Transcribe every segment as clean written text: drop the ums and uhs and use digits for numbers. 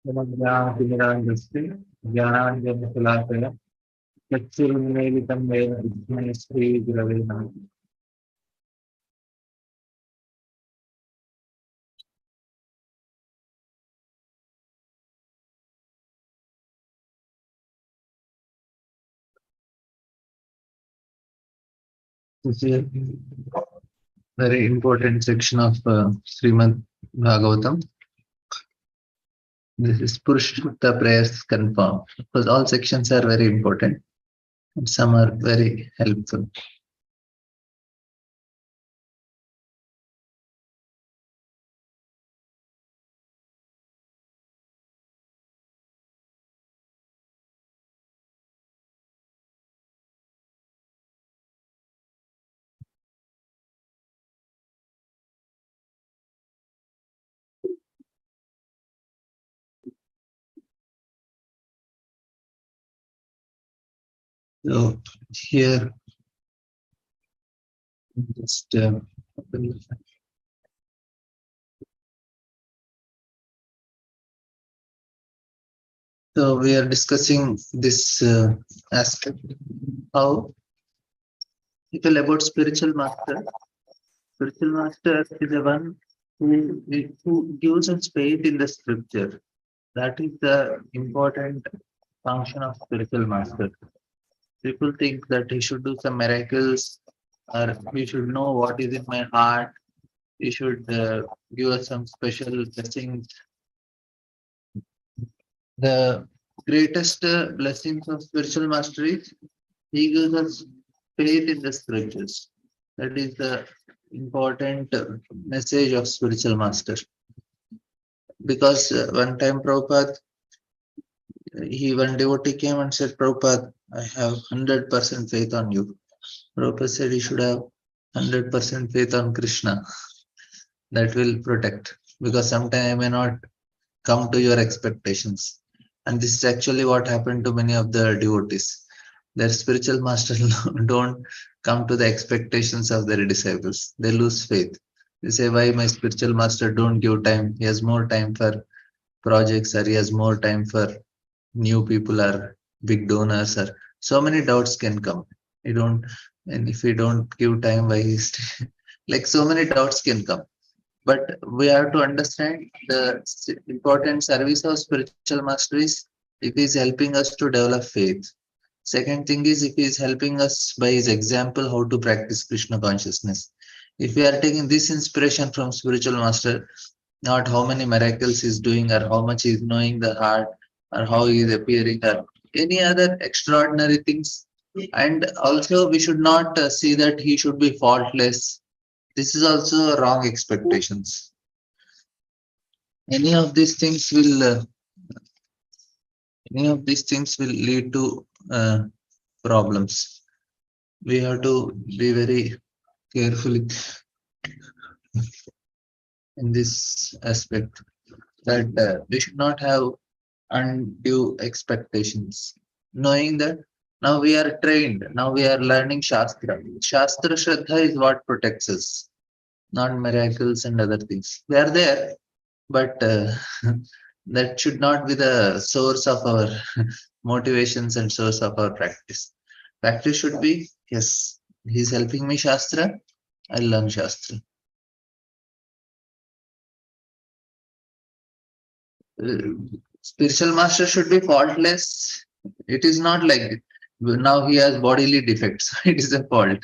ज्ञानातिमिरान्धस्य ज्ञानाञ्जनशलाकया चक्षुरुन्मीलितं येन तस्मै श्रीगुरवे नमः। This is a very important section of Srimad Bhagavatam. This is Purushottam prayers confirmed, because all sections are very important and some are very helpful. So here, just open the file. So we are discussing this aspect, how people about spiritual master. Spiritual master is the one who gives us faith in the scripture. That is the important function of spiritual master. People think that he should do some miracles, or he should know what is in my heart. He should give us some special blessings. The greatest blessings of spiritual master is he gives us faith in the scriptures. That is the important message of spiritual master. Because one time Prabhupada, one devotee came and said, Prabhupada, I have 100% faith on you. Prabhupada said you should have 100% faith on Krishna. That will protect. Because sometime I may not come to your expectations. And this is actually what happened to many of the devotees. Their spiritual masters don't come to the expectations of their disciples. They lose faith. They say, why my spiritual master don't give time? He has more time for projects, or he has more time for new people or big donors, or so many doubts can come. And if we don't give time, why he's like so many doubts can come. But we have to understand the important service of spiritual master is if he is helping us to develop faith. Second thing is if he is helping us by his example how to practice Krishna consciousness. If we are taking this inspiration from spiritual master, not how many miracles he is doing or how much he is knowing the heart or how he is appearing or any other extraordinary things. And also we should not see that he should be faultless. This is also wrong expectations. Any of these things will lead to problems. We have to be very careful in this aspect, that we should not have undue expectations. Knowing that now we are trained, now we are learning Shastra. Shastra Shraddha is what protects us, not miracles and other things. They are there, but that should not be the source of our motivations and source of our practice. Practice should be, yes, he's helping me Shastra, I'll learn Shastra. Spiritual master should be faultless. It is not like it. Now he has bodily defects. It is a fault.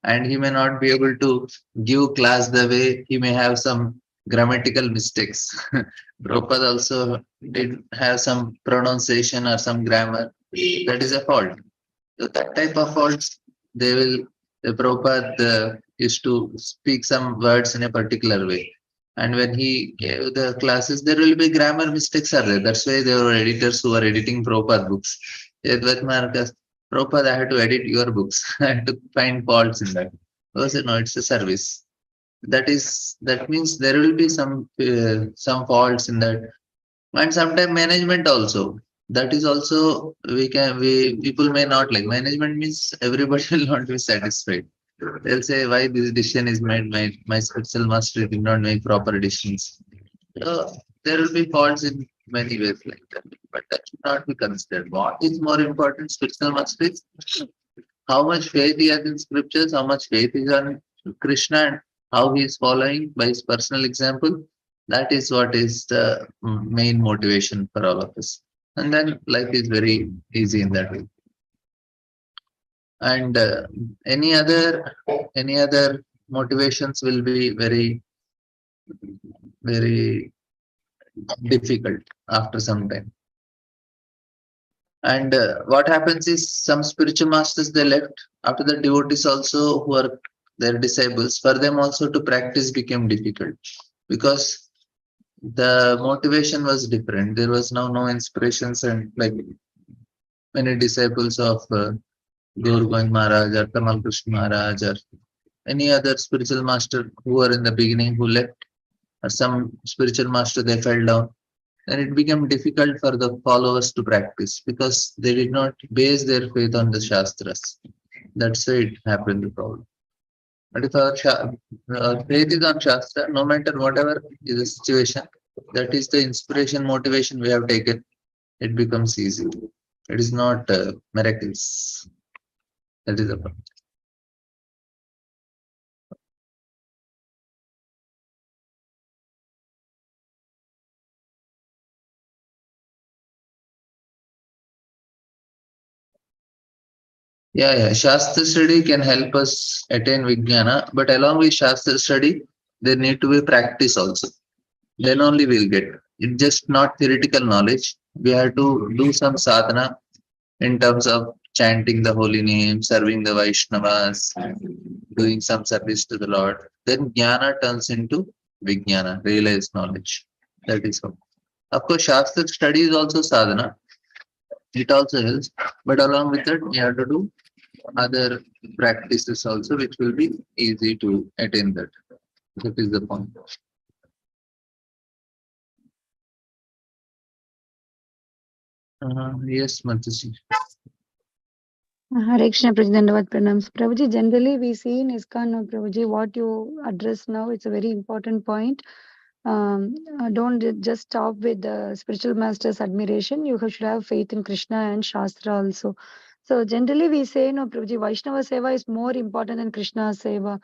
And he may not be able to give class the way, he may have some grammatical mistakes. Prabhupada also did have some pronunciation or some grammar. That is a fault. So that type of faults, the Prabhupada used to speak some words in a particular way. And when he gave the classes, there will be grammar mistakes are there. That's why there were editors who were editing Prabhupada books. Prabhupada, I had to edit your books. I had to find faults in that. Because no, it's a service. That means there will be some faults in that, and sometimes management also. That is also we people may not like management means everybody will not be satisfied. They'll say why this decision is made. My spiritual master did not make proper decisions. So there will be faults in many ways like that. But that should not be considered. What is more important, spiritual mastery, how much faith he has in scriptures, how much faith is on Krishna, and how he is following by his personal example. That is what is the main motivation for all of us. And then life is very easy in that way. And any other motivations will be very difficult after some time. And what happens is some spiritual masters they left after the devotees also who are their disciples. For them also to practice became difficult because the motivation was different. There was now no inspirations and like many disciples of Gaur Govind Maharaj or Tamal Krishna Maharaj or any other spiritual master who were in the beginning who left or some spiritual master they fell down. And it became difficult for the followers to practice because they did not base their faith on the Shastras. That's why it happened the problem. But if our faith is on Shastra, no matter whatever is the situation, that is the inspiration, motivation we have taken, it becomes easy. It is not miracles. That is the problem. Yeah. Shastra study can help us attain Vijnana, but along with Shastra study, there need to be practice also. Then only we'll get. It's just not theoretical knowledge. We have to do some sadhana in terms of chanting the holy name, serving the Vaishnavas, doing some service to the Lord. Then jnana turns into vijnana, realized knowledge. That is how. Of course, Shastra study is also sadhana. It also helps. But along with that, we have to do other practices also, which will be easy to attain that. That is the point. Yes, Mataji. Hare Krishna, President Dawat Pranams. Prabhuji, generally we see in ISKCON, no, Prabhuji, what you address now, it's a very important point. Don't just stop with the spiritual master's admiration. You should have faith in Krishna and Shastra also. So generally we say, no, Prabhuji, Vaishnava Seva is more important than Krishna Seva.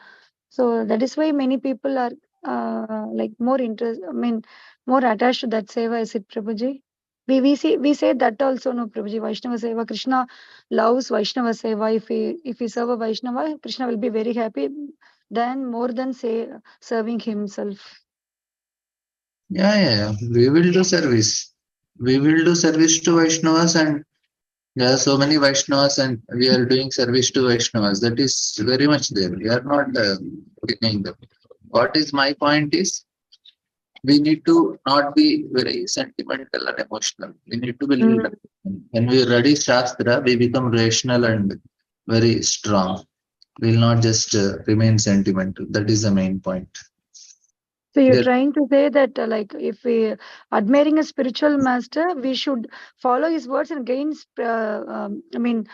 So that is why many people are like more interest. I mean, more attached to that seva. Is it Prabhuji? We say that also, no, Prabhuji. Vaishnava seva. Krishna loves Vaishnava seva. If we serve a Vaishnava, Krishna will be very happy. Then more than say serving himself. Yeah. We will do service. We will do service to Vaishnavas, and there are so many Vaishnavas, and we are doing service to Vaishnavas. That is very much there. We are not denying them. What is my point is we need to not be very sentimental and emotional. We need to be little. Mm. When we study Shastra, we become rational and very strong. We will not just remain sentimental. That is the main point. So you're There, trying to say that like if we admiring a spiritual master, we should follow his words and gain. I mean,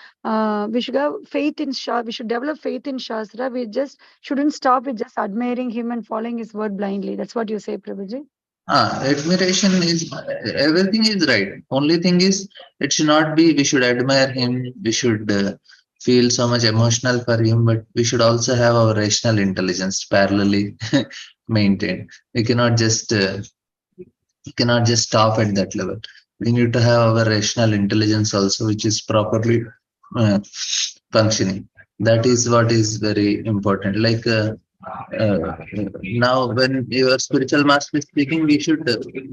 we should have faith in We should develop faith in Shastra. We just shouldn't stop with just admiring him and following his word blindly. That's what you say, Prabhuji. admiration is everything is right. Only thing is it should not be we should admire him. We should feel so much emotional for him, but we should also have our rational intelligence parallelly maintained. We cannot just stop at that level. We need to have our rational intelligence also, which is properly uh, functioning. That is what is very important. Like uh, now, when your spiritual master is speaking, we should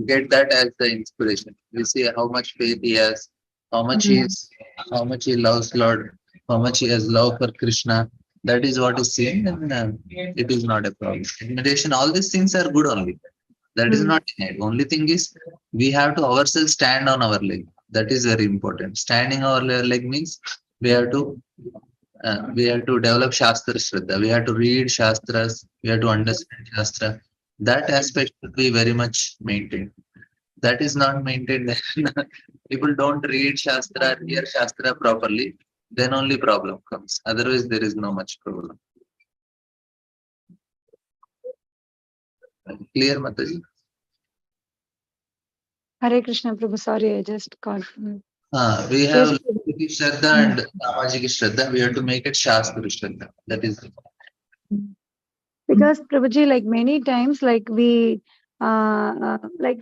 get that as the inspiration. We see how much faith he has, how much he Mm. is, how much he loves Lord, how much he has love for Krishna. That is what is seen, and it is not a problem. Meditation, all these things are good only. That is Mm. not denied. Only thing is we have to ourselves stand on our leg. That is very important. Standing our leg means we have to develop Shastra Shraddha. We have to read Shastras. We have to understand Shastra. That aspect should be very much maintained. That is not maintained. People don't read Shastra, hear Shastra properly. Then only problem comes. Otherwise, there is no much problem. Clear, Mataji? Hare Krishna Prabhu. Sorry, I just got. We Yes, have Prabhu. Laukiki Shraddha Mm, and Samajiki Shraddha. We have to make it Shastra Shraddha. That is. mm. Because Prabhuji, like many times, like we get like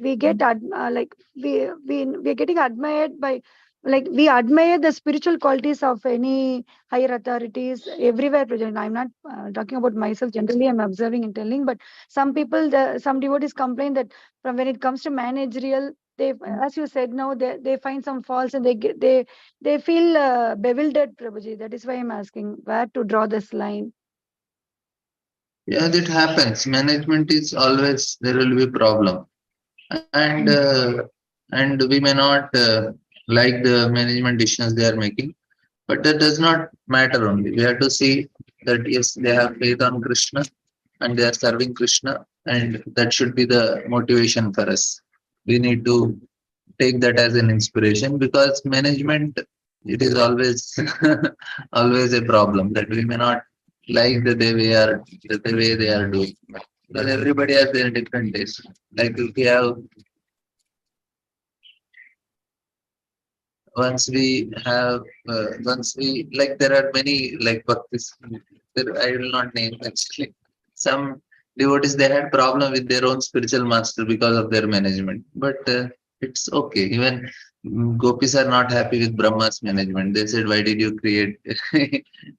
we're getting admired by, like we admire the spiritual qualities of any higher authorities everywhere, Prabhuji. I'm not talking about myself, generally I'm observing and telling, but some people, some devotees complain that from when it comes to managerial, they, as you said now, they find some faults and they feel bewildered, Prabhuji. That is why I'm asking where to draw this line. Yeah, that happens. Management is always there will be problem, and we may not like the management decisions they are making, but that does not matter. Only we have to see that yes, they have faith on Krishna and they are serving Krishna, and that should be the motivation for us. We need to take that as an inspiration because management, it is always always a problem that we may not like the way they are doing. Because everybody has their different taste. Like if we have once we like there are many like bhaktis. There, I will not name actually. Some devotees they had problem with their own spiritual master because of their management, but it's okay. Even gopis are not happy with Brahma's management. They said, why did you create?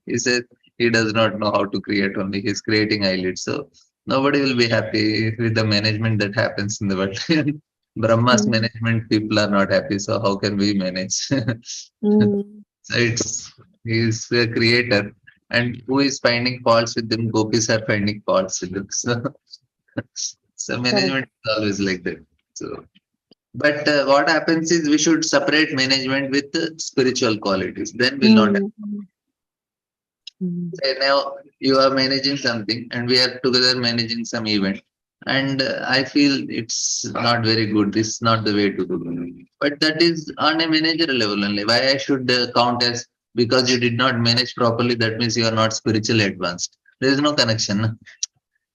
He said he does not know how to create, only he's creating eyelids. So nobody will be happy with the management that happens in the world. Brahma's Mm. management people are not happy, so how can we manage? Mm. So it's he's a creator, and who is finding faults with them? Gopis are finding faults with them. So Correct. management is always like that. So, but what happens is we should separate management with spiritual qualities. Then we'll not. Mm. Mm. Say now you are managing something, and we are together managing some event, and I feel it's not very good. This is not the way to do it. But that is on a manager level only. Why I should count as because you did not manage properly, that means you are not spiritually advanced. There is no connection. No?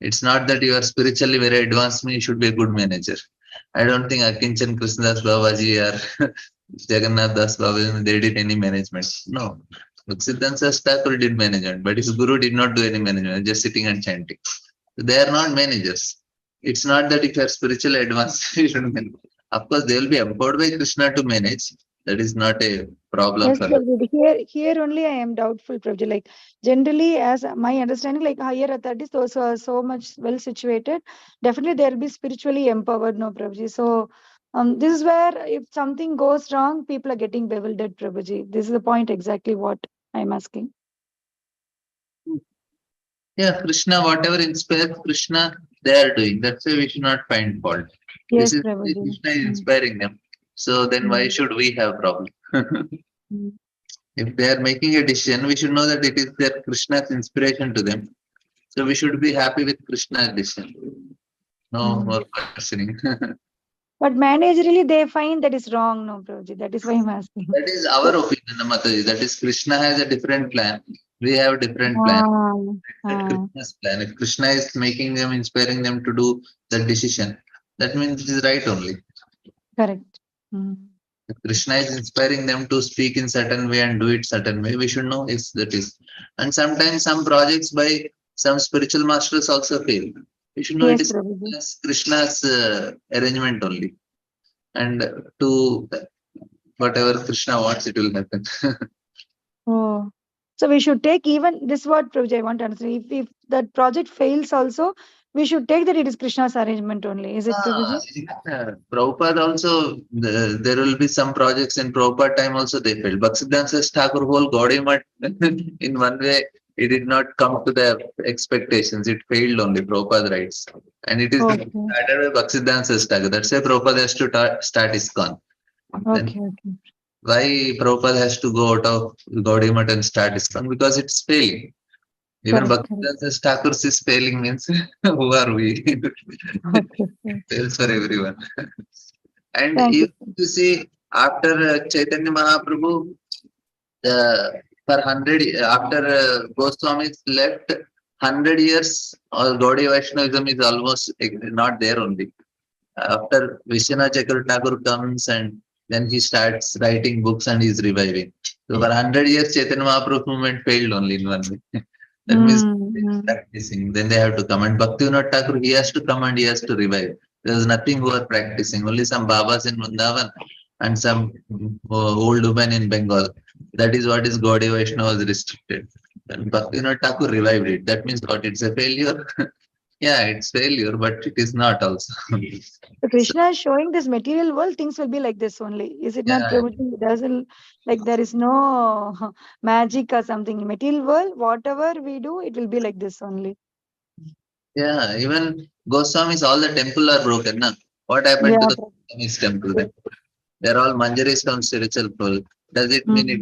It's not that you are spiritually very advanced, means you should be a good manager. I don't think Akinchan Krishnadas Babaji or Jagannath Das Babaji, they did any management. No. Siddhanta Thakur did management, but his guru did not do any management, just sitting and chanting. So they are not managers. It's not that if you are spiritually advanced, you should manage. Of course, they will be empowered by Krishna to manage. That is not a problem Yes, for us. Prabhuji. Here only I am doubtful, Prabhuji. Like generally, as my understanding, like higher authorities, those who are so much well situated, definitely they'll be spiritually empowered, no, Prabhuji. So, this is where if something goes wrong, people are getting bewildered, Prabhuji. This is the point exactly what I'm asking. Yeah, Krishna, whatever inspires Krishna, they are doing. That's why we should not find fault. This Yes, is Prabhuji. Krishna is Mm, inspiring them. So then why mm, should we have problem? mm, If they are making a decision, we should know that it is their Krishna's inspiration to them. So we should be happy with Krishna's decision. No mm. more questioning. But managerially, they find that is wrong, no, Prabhuji. That is why I'm asking. That is our opinion, Mataji. That is Krishna has a different plan. We have a different plan. Ah, That ah, Krishna's plan. If Krishna is making them, inspiring them to do that decision, that means it is right only. correct. Mm. If Krishna is inspiring them to speak in certain way and do it certain way, we should know yes, that is. And sometimes some projects by some spiritual masters also fail. We should know it Yes, is Prabhuji. Krishna's arrangement only. And to whatever Krishna wants, it will happen. Oh, so we should take even this word, Prabhuji, I want to understand. If that project fails also, we should take that it is Krishna's arrangement only. Is it, Prabhuji? Prabhupada also, there will be some projects in Prabhupada time also they failed. Bhaktisiddhanta Thakur whole Gaudiya in one way, it did not come to the expectations. It failed only, Prabhupada writes. And it is Okay, started by Bhaktisiddhanta Thakur. That's why Prabhupada has to start ISKCON. Then okay, okay. why Prabhupada has to go out of Gaudiya and start ISKCON? Because it's failing. Even Correct, correct. Bhaktisiddhanta Thakur is failing means who are we? Okay, okay. Fails for everyone. And Thank you. if you see, after Chaitanya Mahaprabhu, for 100, after Goswamis left, 100 years, Gaudiya Vaishnavism is almost not there only. After Vishwanath Chakravarti Thakur comes and then he starts writing books and he's reviving. So for 100 years, Chaitanya Mahaprabhu movement failed only in one way. That means Mm-hmm. practicing. Then they have to come. And Bhaktivinoda Thakur, he has to come and he has to revive. There's nothing who are practicing. Only some Babas in Vrindavan and some old women in Bengal. That is what is Gaudiya Vaishnava was restricted. And Bhaktivinoda Thakur revived it. That means what? It's a failure. Yeah, it's failure, but it is not also. So So, Krishna is showing this material world, things will be like this only. Is it not, yeah, Prabhuji? It doesn't, like there is no magic or something. In material world, whatever we do, it will be like this only. yeah. Even Goswamis, all the temple are broken. Na? What happened to Yeah. the Goswamis temple then? They're all Manjaris from spiritual pole. Does it mean it?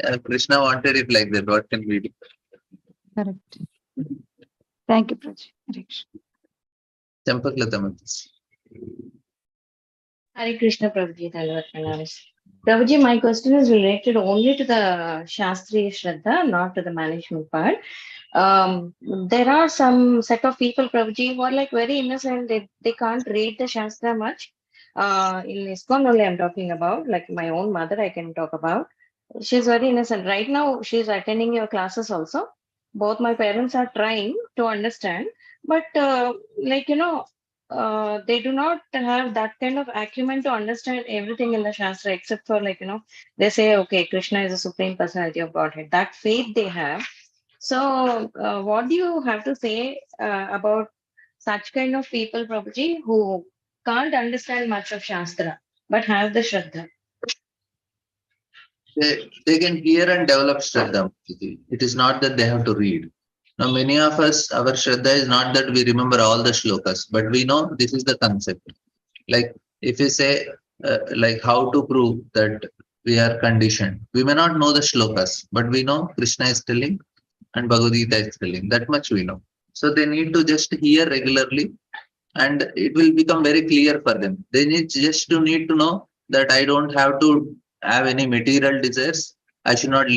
Mm, Krishna wanted it like that. What can we do? correct. Thank you, Prabhuji. Hare Krishna. Champaklata Matas. Hare Krishna, Prabhuji. Dhanavad pranams. Prabhuji, my question is related only to the Shastriya Shraddha, not to the management part. There are some set of people, Prabhuji, who are like very innocent. They can't read the Shastra much. In ISKCON only I'm talking about, like my own mother, I can talk about. She's very innocent. Right now, she's attending your classes also. Both my parents are trying to understand, but they do not have that kind of acumen to understand everything in the Shastra, except for they say, okay, Krishna is a supreme personality of Godhead. That faith they have. So, what do you have to say about such kind of people, Prabhuji, who can't understand much of Shastra but have the Shraddha? They can hear and develop Shraddha. It is not that they have to read. Now, many of us, our Shraddha is not that we remember all the shlokas, but we know this is the concept. Like if you say, like how to prove that we are conditioned, we may not know the shlokas, but we know Krishna is telling and Bhagavad Gita is telling. That much we know. So they need to just hear regularly and it will become very clear for them. They need to know that I don't have to have any material desires. I should not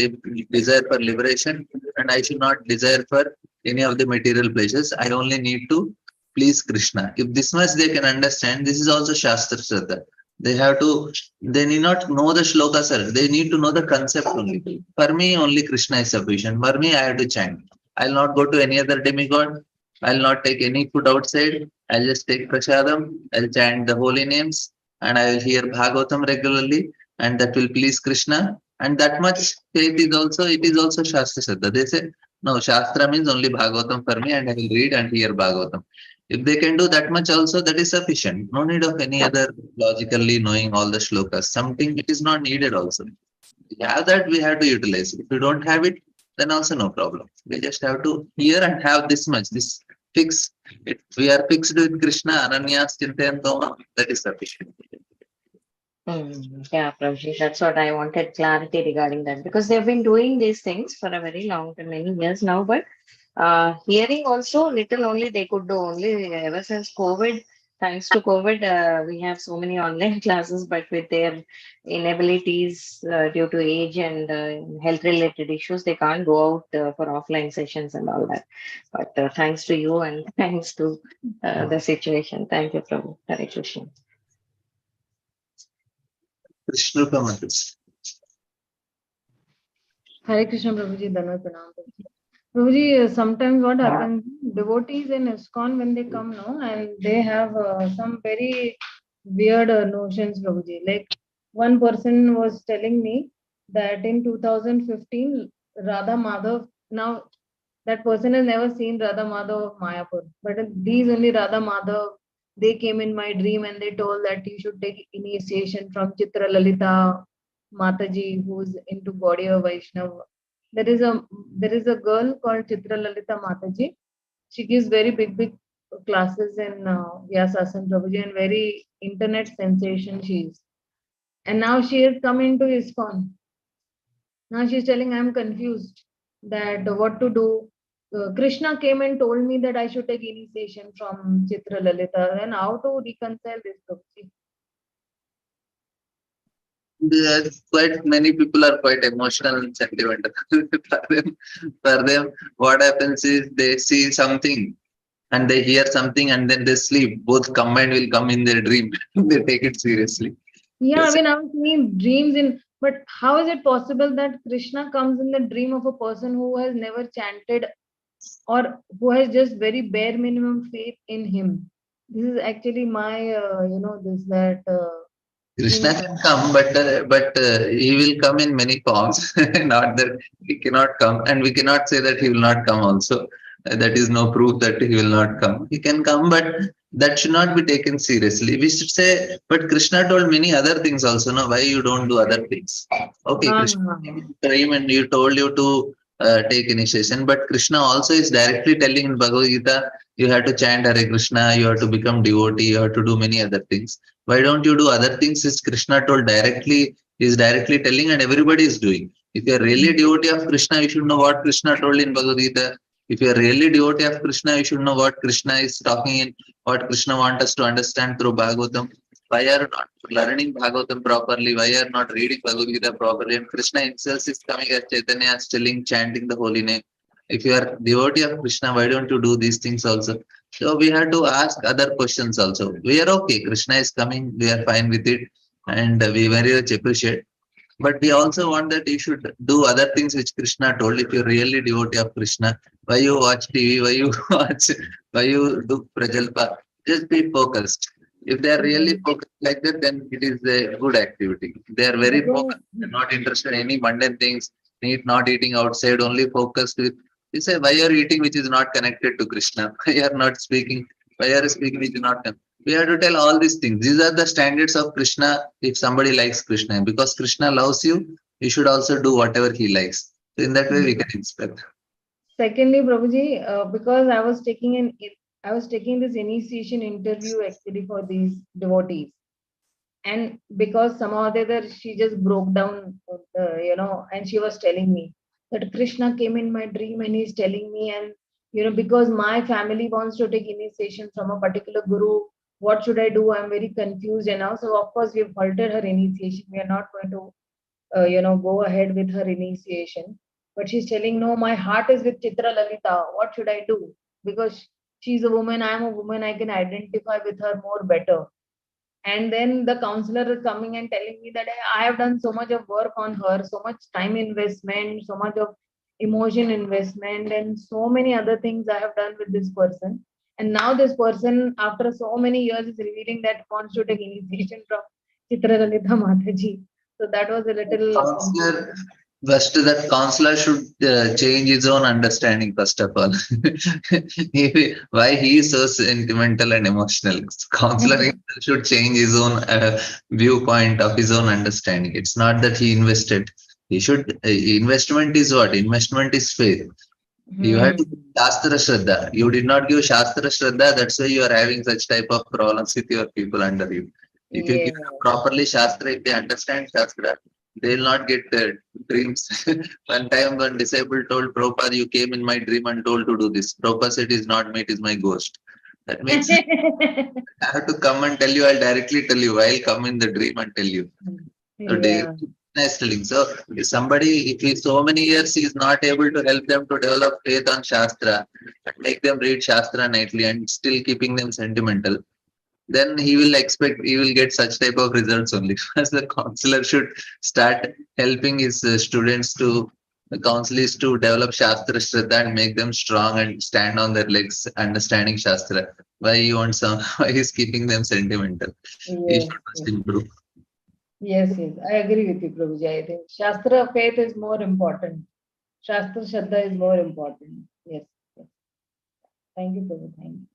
desire for liberation and I should not desire for any of the material pleasures. I only need to please Krishna. If this much they can understand, this is also Shastra Shraddha. They have to, they need not know the shlokas, sir. They need to know the concept only. For me, only Krishna is sufficient. For me, I have to chant. I'll not go to any other demigod. I'll not take any food outside. I'll just take prasadam, I'll chant the holy names, and I will hear Bhagavatam regularly, and that will please Krishna. And that much faith is also, it is also Shastra Shraddha. They say, no, Shastra means only Bhagavatam for me, and I will read and hear Bhagavatam. If they can do that much also, that is sufficient. No need of any other logically knowing all the shlokas. Something it is not needed also. We have that, we have to utilize. If you don't have it, then also no problem. We just have to hear and have this much, this fix. If we are fixed with Krishna, Ananyas Chintayantoma, that is sufficient. Yeah, Prabhuji, that's what I wanted clarity regarding that because they've been doing these things for a very long time, many years now. But hearing also little only they could do only ever since COVID. Thanks to COVID, we have so many online classes, but with their inabilities due to age and health related issues, they can't go out for offline sessions and all that. But thanks to you and thanks to the situation. Thank you, Prabhu. Hare Krishna. Krishna Matas. Hare Krishna Prabhuji, Dhanavad Pranam. Prabhuji, sometimes what happens, devotees in ISKCON when they come now and they have some very weird notions, Prabhuji. Like one person was telling me that in 2015, Radha Madhav, now that person has never seen Radha Madhav of Mayapur, but these only Radha Madhav, they came in my dream and they told that you should take initiation from Chitra Lalita Mataji, who's into Gaudiya Vaishnava. There is a girl called Chitra Lalita Mataji. She gives very big classes in Vyasasan Prabhuji and very internet sensation she is. And now she has come into ISKCON. Now she's telling I'm confused that what to do. Krishna came and told me that I should take initiation from Chitra Lalita. And how to reconcile this, Prabhuji? Quite many people are quite emotional and sentimental. For them, what happens is they see something and they hear something and then they sleep. Both combined will come in their dream. They take it seriously. Yeah, I Yes. mean, I'm seeing dreams in, but how is it possible that Krishna comes in the dream of a person who has never chanted or who has just very bare minimum faith in him? This is actually my, this that Krishna in. can come, but he will come in many forms. Not that he cannot come, and we cannot say that he will not come. Also, that is no proof that he will not come. He can come, but that should not be taken seriously. We should say, but Krishna told many other things also. No, why you don't do other things? Okay, Ah, Krishna came in dream and you told you to take initiation, but Krishna also is directly telling in Bhagavad Gita, you have to chant Hare Krishna, you have to become devotee, you have to do many other things. Why don't you do other things? Is Krishna told directly, is directly telling, and everybody is doing. If you are really devotee of Krishna, you should know what Krishna told in Bhagavad Gita. If you are really devotee of Krishna, you should know what Krishna is talking in, what Krishna wants us to understand through Bhagavatam. Why are not learning Bhagavatam properly? Why are not reading Bhagavad Gita properly? And Krishna himself is coming as Chaitanya, as telling, chanting the holy name. If you are devotee of Krishna, why don't you do these things also? So we have to ask other questions also. We are okay. Krishna is coming. We are fine with it, and we very much appreciate. But we also want that you should do other things which Krishna told. If you're really devotee of Krishna, why you watch TV? Why you watch? Why you do prajalpa? Just be focused. If they are really focused like that, then it is a good activity. They are very focused. They're not interested in any mundane things. Not eating outside. Only focused with. You say, why are you eating which is not connected to Krishna? Why are not speaking? Why are you speaking which is not? We have to tell all these things. These are the standards of Krishna. If somebody likes Krishna, because Krishna loves you, you should also do whatever he likes. So in that way, we can inspect. Secondly, Prabhuji, because I was taking this initiation interview actually for these devotees, and because somehow or the other she just broke down, and she was telling me that Krishna came in my dream and he's telling me, and because my family wants to take initiation from a particular guru, what should I do? I'm very confused, and now so of course we've halted her initiation. We are not going to go ahead with her initiation. But she's telling, no, my heart is with Chitra Lalita. What should I do? Because she's a woman, I'm a woman, I can identify with her more better. And then the counselor is coming and telling me that I have done so much of work on her, so much time investment, so much of emotion investment, and so many other things I have done with this person. And now this person, after so many years, is revealing that wants to take initiation from Chitra Lalita Mataji. So that was a little Counselor, confusing. first that counselor should change his own understanding first of all. Why he is so sentimental and emotional? Counselor himself should change his own viewpoint of his own understanding. It's not that he invested. He should. Investment is what? Investment is faith. You have Hmm. to give Shastra Shraddha. You did not give Shastra Shraddha, that's why you are having such type of problems with your people under you. If you Yeah. give them properly Shastra, if they understand Shastra, they will not get dreams. One time, one disciple told Prabhupada, you came in my dream and told to do this. Prabhupada said, it is not me, it is my ghost. That means I have to come and tell you, I'll directly tell you. I'll come in the dream and tell you. So Yeah. nice telling. So if somebody, if he so many years he is not able to help them to develop faith on Shastra, make them read Shastra nightly and still keeping them sentimental, then he will expect he will get such type of results only. As the counselor should start helping his students to the counsel is to develop Shastra Shraddha and make them strong and stand on their legs, understanding Shastra. Why he wants some? Why he's keeping them sentimental? He Yes. should first improve. Yes, yes, I agree with you, Prabhuji. I think Shastra faith is more important. Shastra Shraddha is more important. Yes, yes. Thank you, Prabhu. Thank you.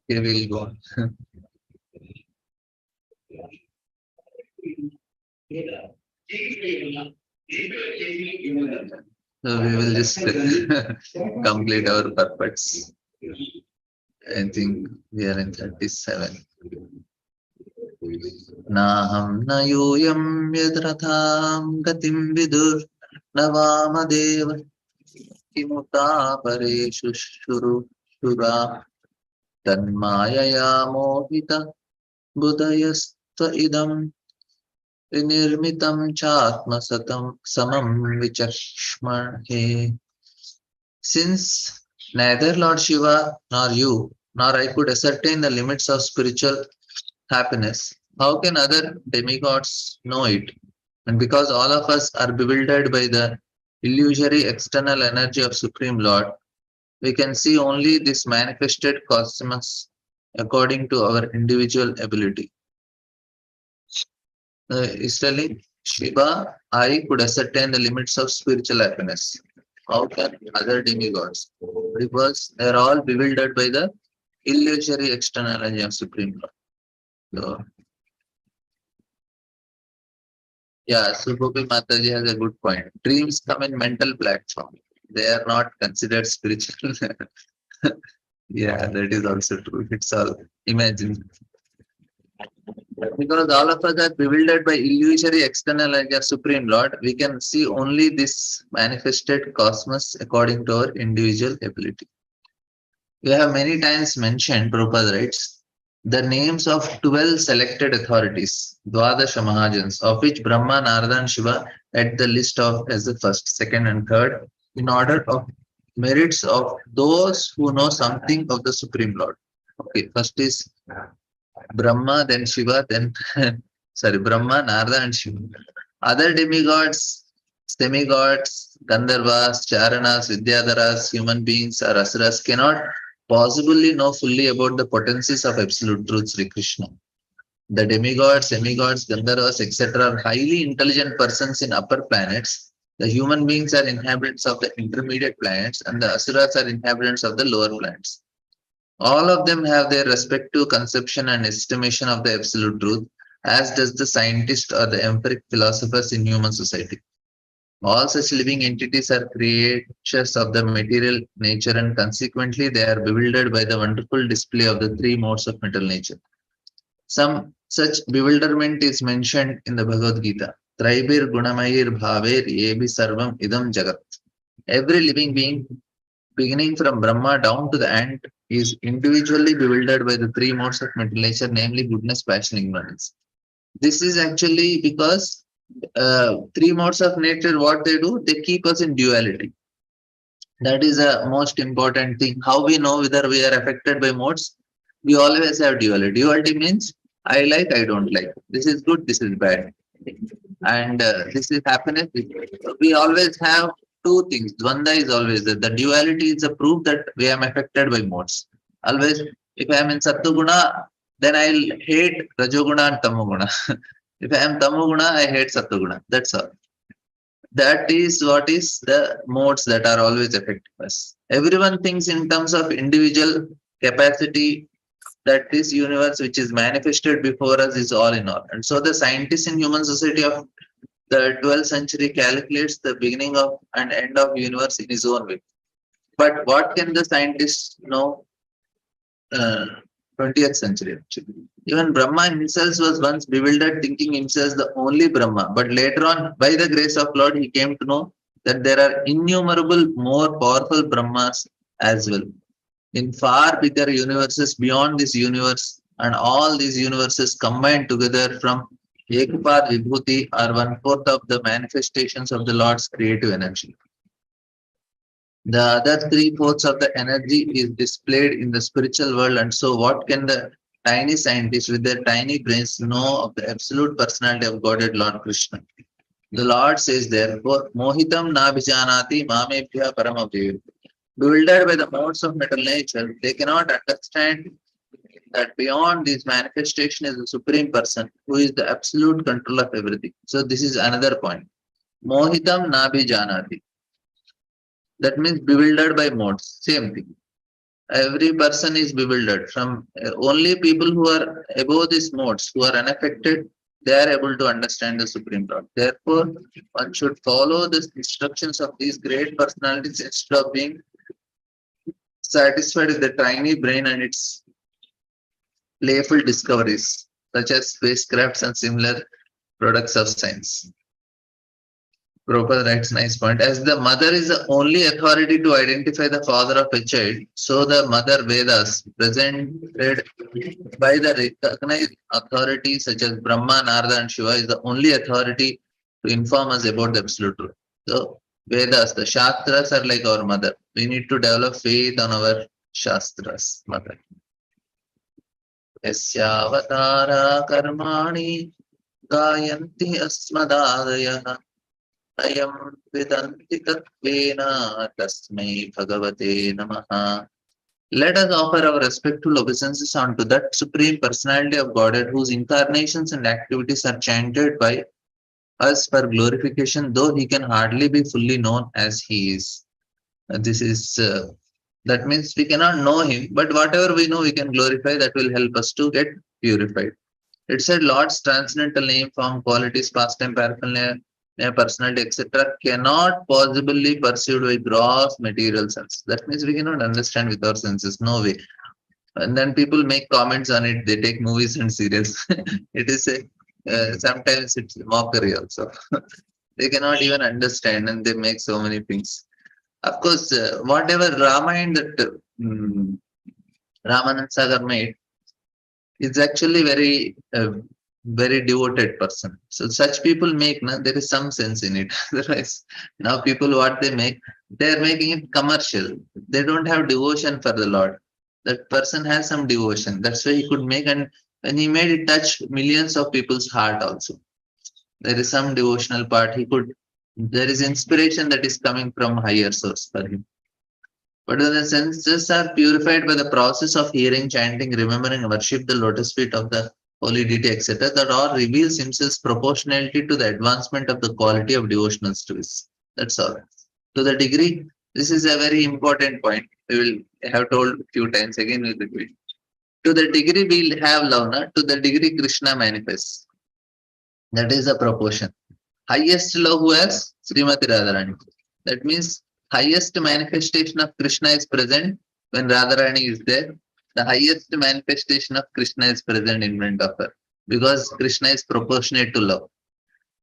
Okay, we'll go on. So we will just complete our purpose. I think we are in 37. Naham na yoyam yadratham gatim vidur navamadev kimuta pareshu shuru shura tanmayaya mohita budayasta idam vinirmitam chatma samam vichashmahe. Since Neither Lord Shiva nor you nor I could ascertain the limits of spiritual happiness. How can other demigods know it? And because all of us are bewildered by the illusory external energy of Supreme Lord, we can see only this manifested cosmos according to our individual ability. Is telling Shiva, I could ascertain the limits of spiritual happiness. How can other demigods? Because they are all bewildered by the illusory external energy of Supreme Lord. So, yeah, Subhubi Mataji has a good point. Dreams come in mental platform. They are not considered spiritual. Yeah, that is also true. It's all imagined. Because all of us are bewildered by illusory external energy of Supreme Lord, we can see only this manifested cosmos according to our individual ability. We have many times mentioned, Prabhupada writes, the names of 12 selected authorities, Dwadasha Mahajans, of which Brahma, Narada, and Shiva at the list of as the first, second, and third, in order of merits of those who know something of the Supreme Lord. Okay, first is Brahma, then Shiva, then sorry, Brahma, Narada, and Shiva. Other demigods, demigods, Gandharvas, Charanas, Vidyadharas, human beings, or Asuras cannot possibly know fully about the potencies of absolute truth, Sri Krishna. The demigods, semigods, Gandharvas, etc. are highly intelligent persons in upper planets. The human beings are inhabitants of the intermediate planets, and the Asuras are inhabitants of the lower planets. All of them have their respective conception and estimation of the absolute truth, as does the scientist or the empiric philosophers in human society. All such living entities are creatures of the material nature, and consequently they are bewildered by the wonderful display of the three modes of material nature. Some such bewilderment is mentioned in the Bhagavad Gita. Traibir Gunamayir Bhaver Yebi Sarvam Idam Jagat. Every living being, beginning from Brahma down to the ant, is individually bewildered by the three modes of mental nature, namely goodness, passion, ignorance. This is actually because three modes of nature, what they do, they keep us in duality. That is a most important thing. How we know whether we are affected by modes? We always have duality. Duality means I like, I don't like. This is good, this is bad. And this is happiness. We always have two things. Dvanda is always there. The duality is a proof that we am affected by modes. Always, if I am in Sattuguna, then I'll hate Rajoguna and Tamoguna. If I am Tamoguna, I hate Sattuguna. That's all. That is what is the modes that are always affecting us. Everyone thinks in terms of individual capacity, that this universe which is manifested before us is all in all. And so the scientists in human society of the 12th century calculates the beginning of and end of universe in his own way. But what can the scientists know? 20th century actually. Even Brahma himself was once bewildered, thinking himself the only Brahma. But later on, by the grace of Lord, he came to know that there are innumerable more powerful Brahmas as well in far bigger universes beyond this universe, and all these universes combined together from Ekapad Vibhuti are one-fourth of the manifestations of the Lord's creative energy. The other three-fourths of the energy is displayed in the spiritual world, and so what can the tiny scientists with their tiny brains know of the absolute personality of Godhead Lord Krishna? The Lord says therefore, Mohitam na bhijanati mamebhya paramabhya. Bewildered by the modes of mental nature, they cannot understand that beyond this manifestation is the Supreme Person who is the absolute control of everything. So this is another point. Mohitam nabi janati. That means bewildered by modes. Same thing. Every person is bewildered. From only people who are above these modes, who are unaffected, they are able to understand the Supreme Lord. Therefore, one should follow the instructions of these great personalities instead of being satisfied with the tiny brain and its playful discoveries, such as spacecrafts and similar products of science. Prabhupada writes nice point. As the mother is the only authority to identify the father of a child, so the mother Vedas, presented by the recognized authority such as Brahma, Narada, and Shiva, is the only authority to inform us about the absolute truth. So Vedas, the Shastras are like our mother. We need to develop faith on our Shastras, mother. Yasyavatara karmani gayanti asmadadayah ayam vidanti tatvena tasmai bhagavate namaha. Let us offer our respectful obeisances unto that Supreme Personality of Godhead whose incarnations and activities are chanted by us for glorification, though he can hardly be fully known as he is. This is that means we cannot know him, but whatever we know, we can glorify. That will help us to get purified. It said Lord's transcendental name, form, qualities, pastime, paraphernalia, personality, etc., cannot possibly be perceived by gross material sense. That means we cannot understand with our senses. No way. And then people make comments on it. They take movies and serials. It is a sometimes it's mockery also. They cannot even understand, and they make so many things. Of course, whatever Ramayana that Ramanand Sagar made is actually very devoted person. So such people make, there is some sense in it. Otherwise, now people what they make, they are making it commercial. They don't have devotion for the Lord. That person has some devotion. That's why he could make, and when he made it touch millions of people's heart also. There is some devotional part. There is inspiration that is coming from higher source for him. But when the senses are purified by the process of hearing, chanting, remembering, worship the lotus feet of the holy deity, etc., the Lord reveals himself proportionality to the advancement of the quality of devotional service. That's all. To the degree, this is a very important point. We will have told a few times, again we'll repeat. To the degree we'll have love, to the degree Krishna manifests. That is the proportion. Highest love who has Srimati Radharani. That means highest manifestation of Krishna is present when Radharani is there. The highest manifestation of Krishna is present in front of her because Krishna is proportionate to love.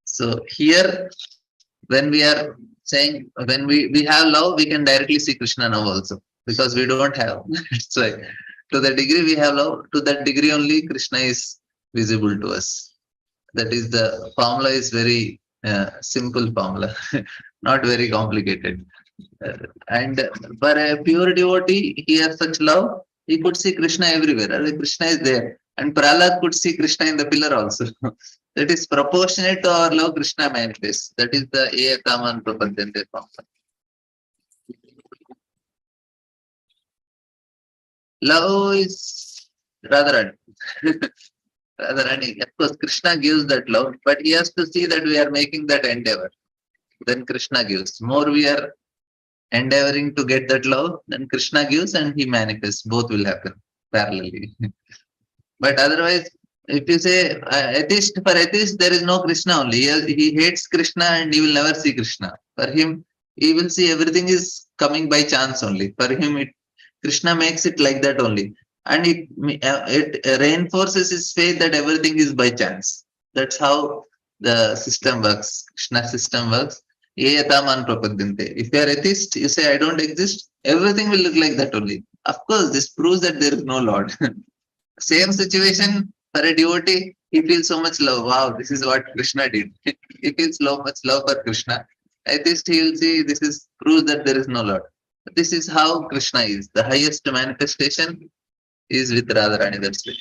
So here, when we are saying, when we have love, we can directly see Krishna now also because we don't have. It's like to the degree we have love, to that degree only Krishna is visible to us. That is the formula is very simple formula, not very complicated. And for a pure devotee, he has such love, he could see Krishna everywhere. Krishna is there. And Prahlad could see Krishna in the pillar also. That is proportionate to our love, Krishna manifests. That is the Ekam Prapadyante formula. Love is Radharani. Radharani, of course, Krishna gives that love, but he has to see that we are making that endeavor. Then Krishna gives. More we are endeavoring to get that love, then Krishna gives and he manifests. Both will happen parallelly. But otherwise, if you say atheist, for atheist, there is no Krishna only. He hates Krishna and he will never see Krishna. For him, he will see everything is coming by chance only. For him, Krishna makes it like that only. And it reinforces his faith that everything is by chance. That's how the system works. Krishna system works. If you are atheist, you say I don't exist, everything will look like that only. Of course, this proves that there is no Lord. Same situation for a devotee, he feels so much love. Wow, this is what Krishna did. He feels so much love for Krishna. Atheist, he will see this is proves that there is no Lord. This is how Krishna is. The highest manifestation is with Radharani. That's it.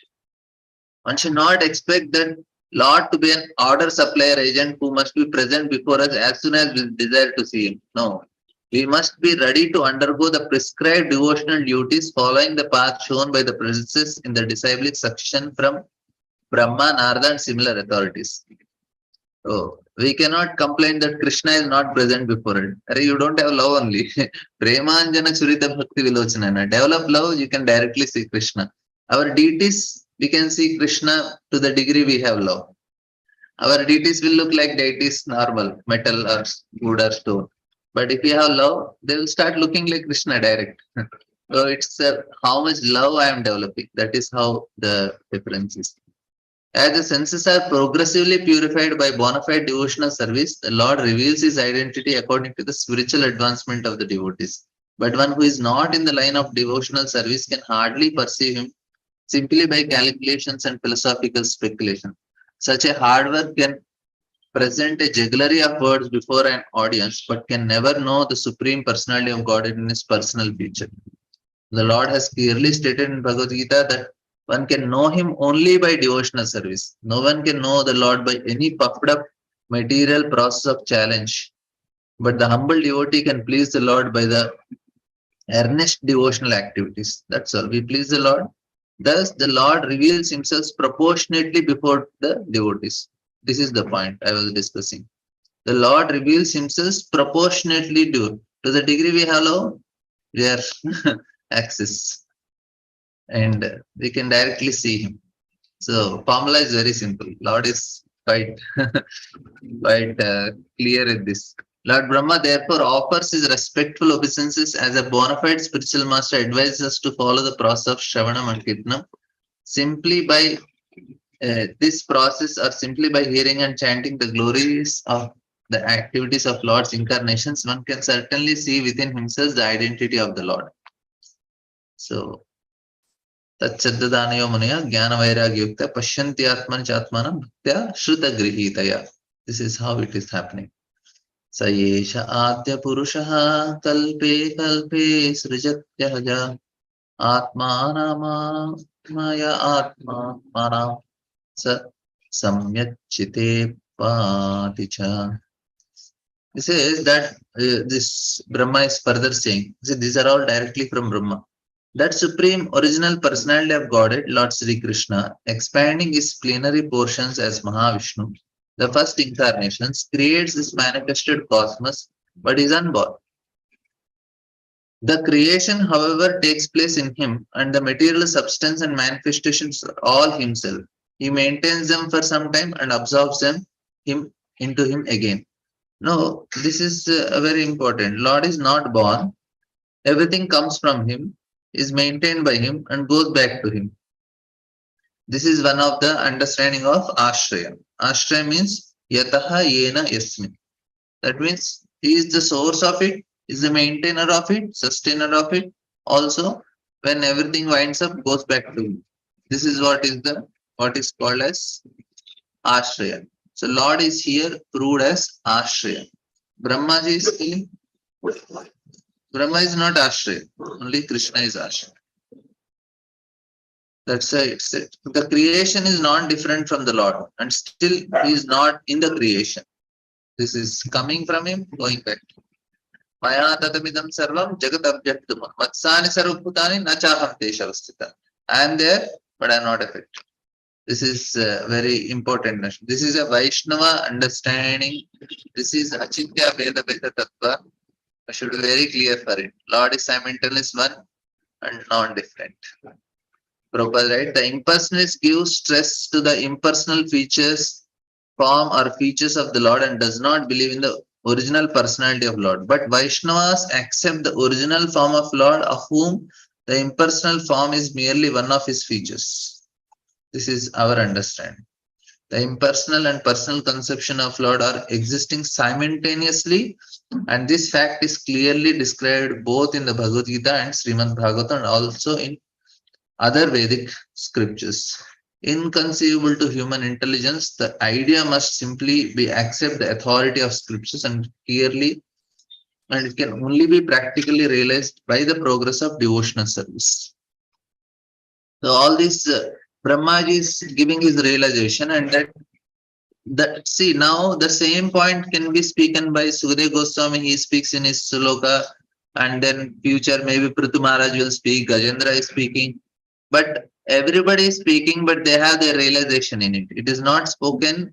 One should not expect that Lord to be an order supplier agent who must be present before us as soon as we desire to see him. No. We must be ready to undergo the prescribed devotional duties following the path shown by the princess in the disciplic succession from Brahma, Narada and similar authorities. So we cannot complain that Krishna is not present before it. You don't have love only. Premanjana Churita Bhakti Vilochanana. Develop love, you can directly see Krishna. Our deities, we can see Krishna to the degree we have love. Our deities will look like deities normal, metal or wood or stone. But if you have love, they will start looking like Krishna direct. So it's how much love I am developing. That is how the difference is. As the senses are progressively purified by bona fide devotional service, the Lord reveals his identity according to the spiritual advancement of the devotees. But one who is not in the line of devotional service can hardly perceive him simply by calculations and philosophical speculation. Such a hard work can present a jugglery of words before an audience, but can never know the supreme personality of God in his personal feature. The Lord has clearly stated in Bhagavad Gita that one can know him only by devotional service. No one can know the Lord by any puffed up material process of challenge. But the humble devotee can please the Lord by the earnest devotional activities. That's all. We please the Lord. Thus, the Lord reveals himself proportionately before the devotees. This is the point I was discussing. The Lord reveals himself proportionately to the degree we have their access, and we can directly see him. So formula is very simple. Lord is quite clear in this. Lord Brahma therefore offers his respectful obeisances as a bona fide spiritual master, advises us to follow the process of Shravanam and Kirtanam. Simply by this process, or simply by hearing and chanting the glories of the activities of Lord's incarnations, one can certainly see within himself the identity of the Lord. So, तच्चद्दानयो मुनया ज्ञानवैराग्ययुक्त पश्यन्ति आत्मनि चात्मानं भक्त्या श्रुतगृहीतया. This is how it is happening. स एष आद्य पुरुषः कल्पे कल्पे सृजत्यहज आत्मानमात्मय आत्मानं स सम्यच्चिते पाति च. This is that this Brahma is further saying. See, these are all directly from Brahma. That supreme original personality of Godhead, Lord Sri Krishna, expanding his plenary portions as Mahavishnu, the first incarnations, creates this manifested cosmos, but is unborn. The creation, however, takes place in him, and the material substance and manifestations are all himself. He maintains them for some time and absorbs them into him again. No, this is very important. Lord is not born. Everything comes from him, is maintained by him, and goes back to him. This is one of the understanding of Ashraya. Ashraya means Yataha Yena Yasmin. That means he is the source of it, is the maintainer of it, sustainer of it. Also, when everything winds up, goes back to him. This is what is called as Ashraya. So Lord is here proved as Ashraya. Brahmaji is saying Brahma is not Ashraya, only Krishna is Ashraya. That's why it's said. The creation is not different from the Lord, and still he is not in the creation. This is coming from him, going back. Maya tatamidam sarvam jagat abhyaktam matsani sarvabhutani nachaham teshavastita. I am there, but I am not affected. This is very important. This is a Vaishnava understanding. This is Achintya Veda Veda Tattva. I should be very clear for it. Lord is simultaneous one and non-different. Prabhupada, right? The impersonalist gives stress to the impersonal features, form or features of the Lord and does not believe in the original personality of Lord. But Vaishnavas accept the original form of Lord, of whom the impersonal form is merely one of his features. This is our understanding. The impersonal and personal conception of Lord are existing simultaneously, and this fact is clearly described both in the Bhagavad Gita and Srimad Bhagavatam and also in other Vedic scriptures. Inconceivable to human intelligence, the idea must simply be accept the authority of scriptures and clearly, and it can only be practically realized by the progress of devotional service. So all this Brahmaji is giving his realization, and that see now the same point can be spoken by Sukadeva Goswami. He speaks in his sloka, and then future maybe Prithu Maharaj will speak, Gajendra is speaking, but everybody is speaking, but they have their realization in it. It is not spoken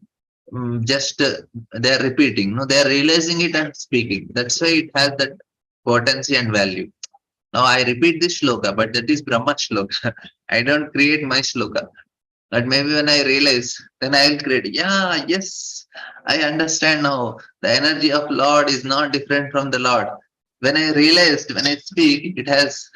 just they are repeating. No, they are realizing it and speaking. That's why it has that potency and value. Now I repeat this shloka, but that is Brahma shloka. I don't create my shloka. But maybe when I realize, then I will create. Yeah, yes, I understand now. The energy of Lord is not different from the Lord. When I realized, when I speak, it has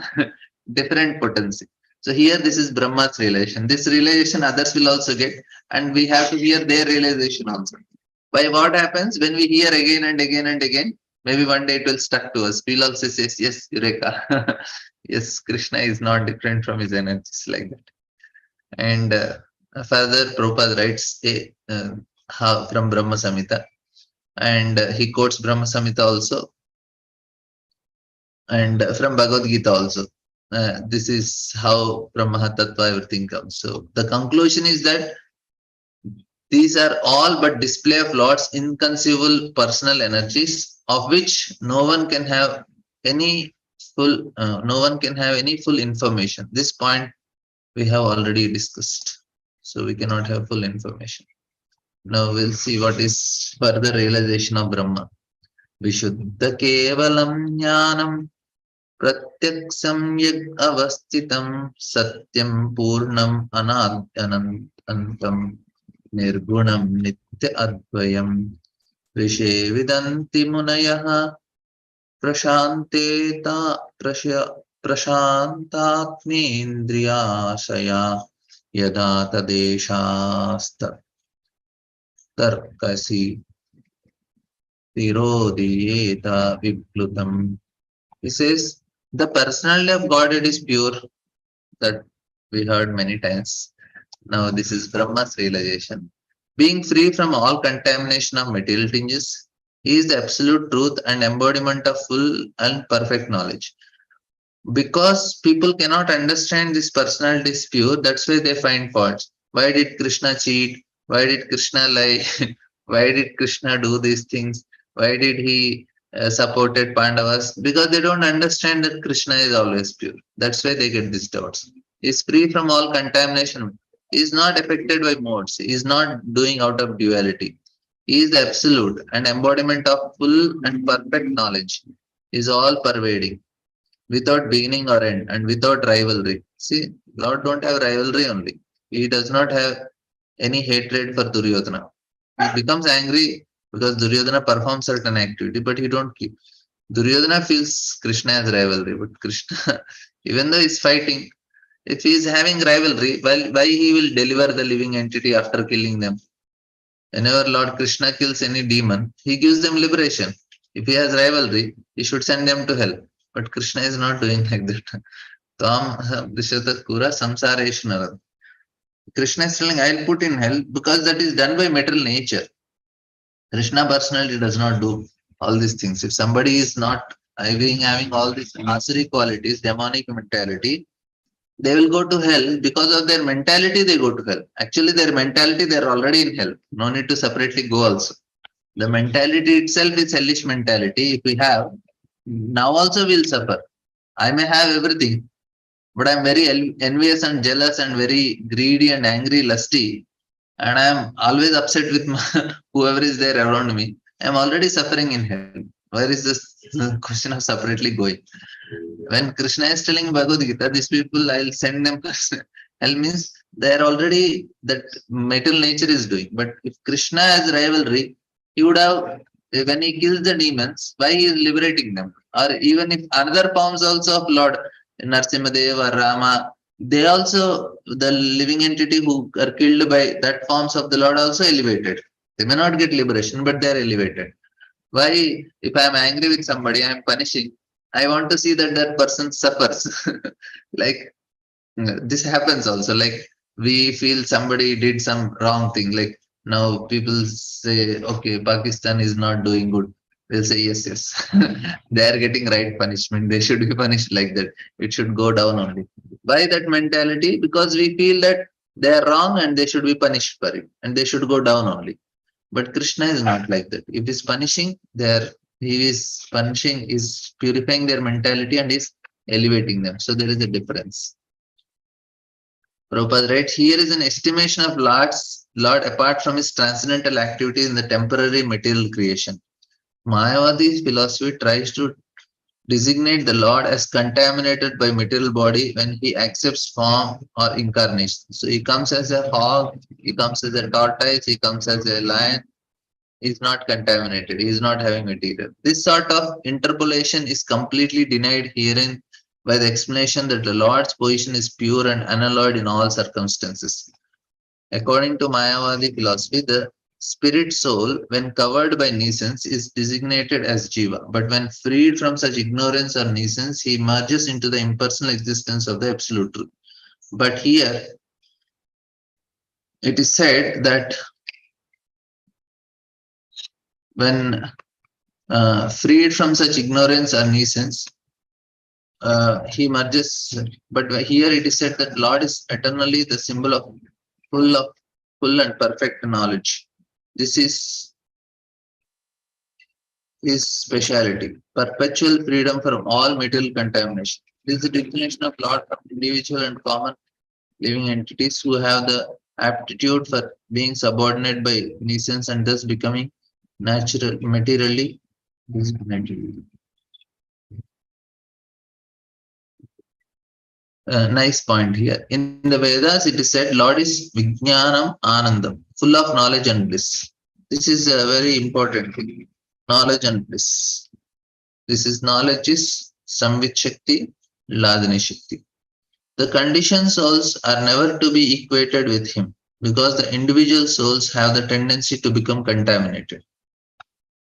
different potency. So here, this is Brahma's realization. This realization others will also get, and we have to hear their realization also. By what happens when we hear again and again and again? Maybe one day it will stuck to us. We'll also say, yes, Eureka. Yes, Krishna is not different from his energies like that. And further, Prabhupada writes, from Brahma Samhita, and he quotes Brahma Samhita also, and from Bhagavad Gita also. This is how from Mahatattva everything comes. So the conclusion is that these are all but display of Lord's inconceivable personal energies, of which no one can have any full information. This point we have already discussed. So we cannot have full information. Now we'll see what is further realization of Brahma. Vishuddha Kevalam Jnanam Pratyaksam Yag Avasthitam Satyam Purnam Anantam Nirgunam Nitya Advayam Vishe Vidanti Munayaha Prashanteta Prashantatmendriyasaya Yada Tadeshasta Tarkasi Tirodiyeta Viplutam. He says the personality of Godhead is pure, that we heard many times. Now this is Brahma's realization. Being free from all contamination of material tinges, he is the absolute truth and embodiment of full and perfect knowledge. Because people cannot understand this personality is pure, that's why they find faults. Why did Krishna cheat? Why did Krishna lie? Why did Krishna do these things? Why did he supported Pandavas? Because they don't understand that Krishna is always pure. That's why they get these doubts. He is free from all contamination. He is not affected by modes. He is not doing out of duality. He is the absolute and embodiment of full and perfect knowledge. He is all pervading, without beginning or end, and without rivalry. See, Lord don't have rivalry only. He does not have any hatred for Duryodhana. He becomes angry because Duryodhana performs certain activity, but he don't keep. Duryodhana feels Krishna as rivalry, but Krishna, even though he's fighting, if he is having rivalry, why he will deliver the living entity after killing them? Whenever Lord Krishna kills any demon, he gives them liberation. If he has rivalry, he should send them to hell. But Krishna is not doing like that. Tam Drishatat Kura Samsaresh Narad. Krishna is telling, I'll put in hell because that is done by material nature. Krishna personally does not do all these things. If somebody is not having all these asuri qualities, demonic mentality, they will go to hell because of their mentality. They go to hell. Actually, their mentality, they are already in hell. No need to separately go also. The mentality itself is hellish mentality. If we have, now also we'll suffer. I may have everything, but I'm very envious and jealous and very greedy and angry, lusty, and I'm always upset with whoever is there around me. I'm already suffering in hell. Where is this question of separately going? When Krishna is telling Bhagavad Gita, these people I'll send them. Hell means they are already that material nature is doing. But if Krishna has rivalry, he would have, when he kills the demons, why he is liberating them? Or even if another forms also of Lord Narsimhadev or Rama, they also, the living entity who are killed by that forms of the Lord also elevated. They may not get liberation, but they are elevated. Why, if I am angry with somebody, I am punishing. I want to see that that person suffers. Like this happens also. Like we feel somebody did some wrong thing. Like now people say, okay, Pakistan is not doing good. They'll say, yes, yes, they are getting right punishment. They should be punished like that. It should go down only. Why that mentality? Because we feel that they are wrong and they should be punished for it, and they should go down only. But Krishna is not like that. If he's punishing, he is punishing, is purifying their mentality and is elevating them. So there is a difference. Prabhupada writes, here is an estimation of Lord apart from his transcendental activity in the temporary material creation. Mayavadi's philosophy tries to designate the Lord as contaminated by material body when he accepts form or incarnation. So he comes as a hog, he comes as a tortoise, he comes as a lion. He is not contaminated. He is not having material. This sort of interpolation is completely denied herein by the explanation that the Lord's position is pure and unalloyed in all circumstances. According to Mayavadi philosophy, the spirit soul, when covered by nescience, is designated as Jiva. But when freed from such ignorance or nescience, he merges into the impersonal existence of the Absolute Truth. But here, it is said that when freed from such ignorance or nuisance, he merges. But here it is said that Lord is eternally the symbol of full and perfect knowledge. This is his speciality, perpetual freedom from all material contamination. This is the definition of Lord from individual and common living entities who have the aptitude for being subordinated by nuisance and thus becoming natural materially discriminated. Nice point here. In the Vedas, it is said, Lord is Vijnanam Anandam, full of knowledge and bliss. This is a very important thing. Knowledge and bliss. This is knowledge is Samvit Shakti, Ladini Shakti. The conditioned souls are never to be equated with him because the individual souls have the tendency to become contaminated.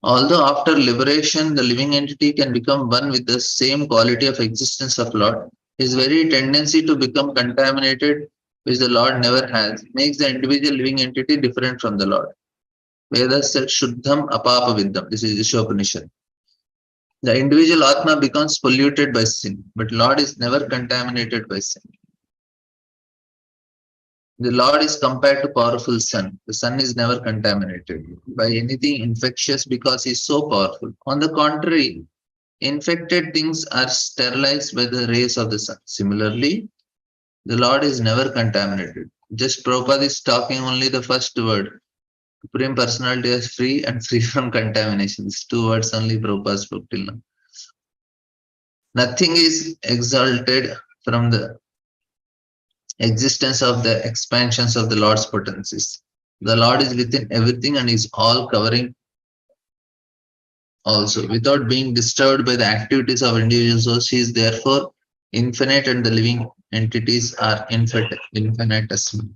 Although after liberation, the living entity can become one with the same quality of existence of Lord, his very tendency to become contaminated, which the Lord never has, makes the individual living entity different from the Lord. Vedas said Shuddham Apapa Viddham. This is Ishopanishad. The individual Atma becomes polluted by sin, but Lord is never contaminated by sin. The Lord is compared to powerful sun. The sun is never contaminated by anything infectious because he is so powerful. On the contrary, infected things are sterilized by the rays of the sun. Similarly, the Lord is never contaminated. Just Prabhupada is talking only the first word. Supreme Personality is free and free from contamination. These two words only Prabhupada spoke till now. Nothing is exalted from the existence of the expansions of the Lord's potencies. The Lord is within everything and is all covering also. Without being disturbed by the activities of individual souls, he is therefore infinite and the living entities are infinitesimal.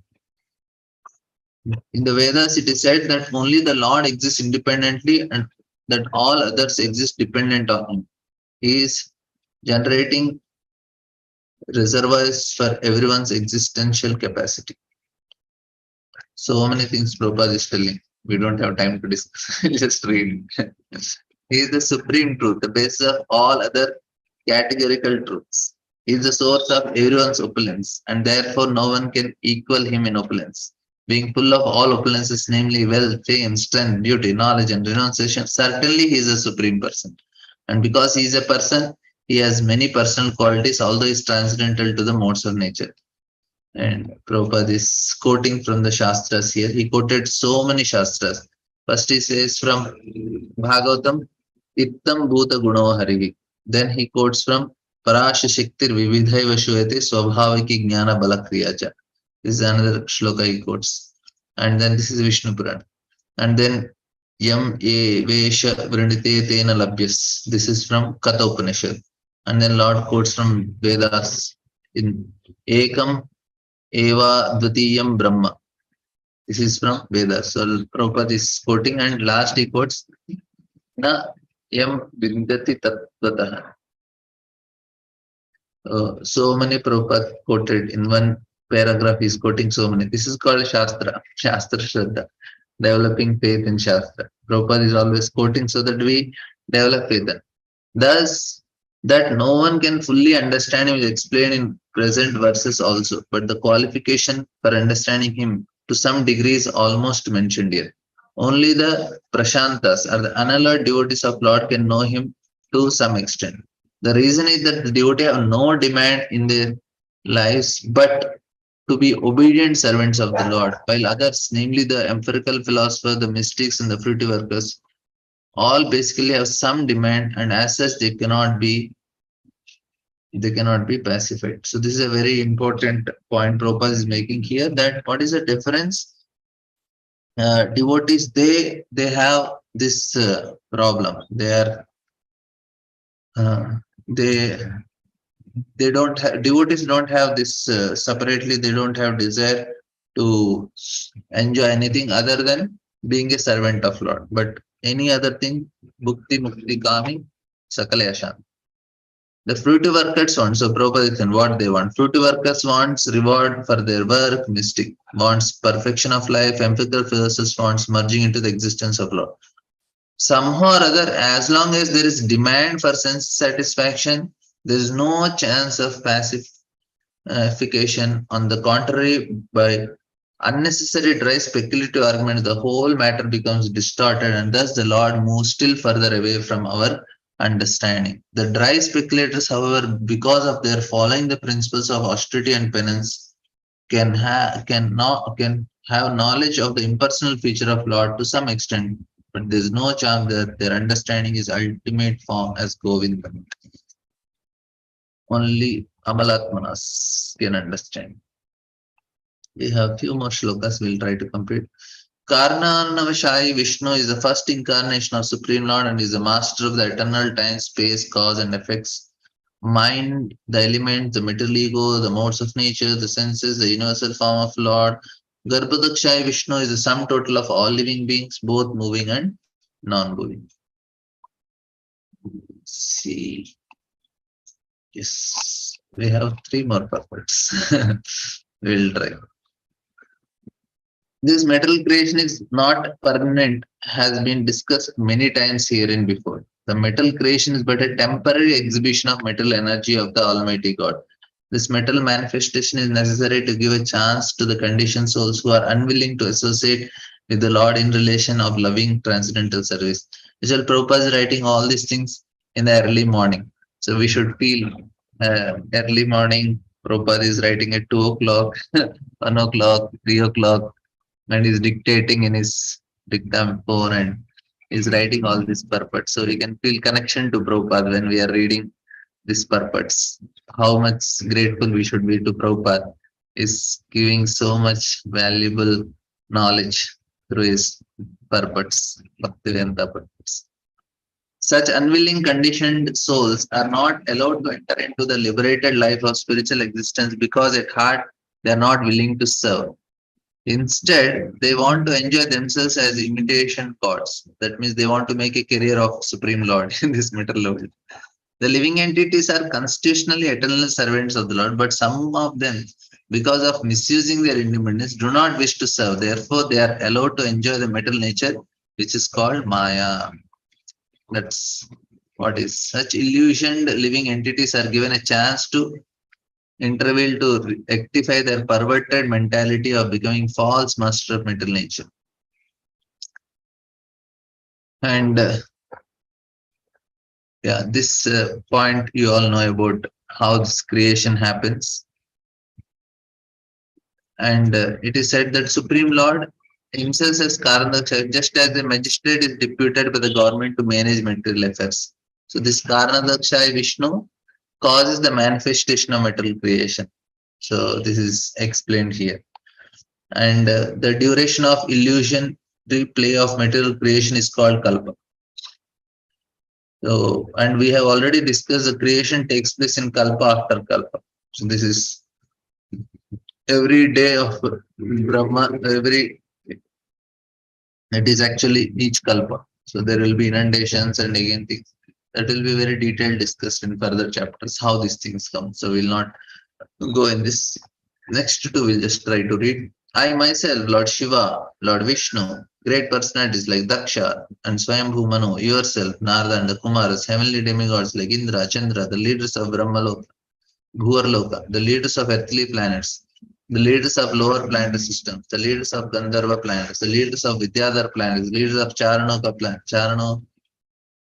In the Vedas, it is said that only the Lord exists independently and that all others exist dependent on him. He is generating reservoirs for everyone's existential capacity. So many things Prabhupada is telling. We don't have time to discuss. Just read. He is the supreme truth, the basis of all other categorical truths. He is the source of everyone's opulence, and therefore no one can equal him in opulence. Being full of all opulences, namely wealth, fame, strength, beauty, knowledge, and renunciation, certainly he is a supreme person. And because he is a person, he has many personal qualities, although he is transcendental to the modes of nature. And Prabhupada is quoting from the Shastras here. He quoted so many Shastras. First he says from Bhagavatam, Ittam Bhuta Guno Harivi. Then he quotes from Parasha Shaktir Vividhaiva Shuyate Swabhaviki Jnana Balakriyacha. This is another shloka he quotes. And then this is Vishnu Purana. And then Yam E Vesha Vrinite Tena Labhyas. This is from Katha Upanishad. And then Lord quotes from Vedas in Ekam Eva Dvatiyam Brahma. This is from Vedas. So Prabhupada is quoting and last he quotes Na Yam Vindati Tattvataha. So many Prabhupada quoted in one paragraph. He is quoting so many. This is called Shastra, Shastra Shraddha, developing faith in Shastra. Prabhupada is always quoting so that we develop faith. Thus, that no one can fully understand him is explained in present verses also, but the qualification for understanding him to some degree is almost mentioned here. Only the Prashantas or the unalloyed devotees of Lord can know him to some extent. The reason is that the devotee have no demand in their lives but to be obedient servants of the Lord, while others, namely the empirical philosophers, the mystics, and the fruity workers, all basically have some demand, and as such they cannot be pacified. So this is a very important point Prabhupada is making here, that what is the difference? Devotees, they have this problem. They are they don't have, devotees don't have this separately. They don't have desire to enjoy anything other than being a servant of Lord. But any other thing, bhukti, mukti, kami, sakala yashan. The fruity workers want, so Prabhupada is what they want. Fruity workers wants reward for their work, mystic wants perfection of life, empirical philosophers wants merging into the existence of Lord. Somehow or other, as long as there is demand for sense satisfaction, there is no chance of pacification. On the contrary, by unnecessary dry speculative arguments, the whole matter becomes distorted, and thus the Lord moves still further away from our understanding. The dry speculators, however, because of their following the principles of austerity and penance, can have knowledge of the impersonal feature of Lord to some extent, but there is no chance that their understanding is ultimate form as Govinda. Only Amalatmanas can understand. We have few more shlokas we'll try to complete. Karnanavashai Vishnu is the first incarnation of Supreme Lord and is the master of the eternal time, space, cause, and effects. Mind, the element, the material ego, the modes of nature, the senses, the universal form of Lord. Garbhodakshai Vishnu is the sum total of all living beings, both moving and non-moving. See. Yes, we have three more purports. We'll try. This metal creation is not permanent, has been discussed many times herein before. The metal creation is but a temporary exhibition of metal energy of the Almighty God. This metal manifestation is necessary to give a chance to the conditioned souls who are unwilling to associate with the Lord in relation of loving transcendental service. Vishal Prabhupada is writing all these things in the early morning. So we should feel early morning. Prabhupada is writing at 2 o'clock, 1 o'clock, 3 o'clock, and is dictating in his dictum phone and is writing all this purport. So we can feel connection to Prabhupada when we are reading this purports. How much grateful we should be to Prabhupada is giving so much valuable knowledge through his purports, Bhaktivedanta purports. Such unwilling conditioned souls are not allowed to enter into the liberated life of spiritual existence because at heart they are not willing to serve. Instead, they want to enjoy themselves as imitation gods. That means they want to make a career of Supreme Lord in this material world. The living entities are constitutionally eternal servants of the Lord, but some of them, because of misusing their independence, do not wish to serve. Therefore, they are allowed to enjoy the material nature, which is called Maya. That's what is. Such illusioned living entities are given a chance to intervene to rectify their perverted mentality of becoming false master of material nature. And yeah, this point you all know about how this creation happens. And it is said that Supreme Lord himself as Karanaksha, just as the magistrate is deputed by the government to manage material affairs. So this Karanaksha Vishnu causes the manifestation of material creation. So this is explained here. And the duration of illusion play of material creation is called kalpa. So, and we have already discussed the creation takes place in kalpa after kalpa. So this is every day of Brahma, every it is actually each kalpa. So there will be inundations and again things that will be very detailed discussed in further chapters how these things come. So we'll not go in this. Next two we'll just try to read. I myself, Lord Shiva, Lord Vishnu, great personalities like Daksha and Swayambhu Manu, yourself, Narada and the Kumaras, heavenly demigods like Indra, Chandra, the leaders of Brahmaloka, Bhuvarloka, the leaders of earthly planets, the leaders of lower planetary systems, the leaders of Gandharva planets, the leaders of Vidyadhar planets, the leaders of Charanoka planet, Charana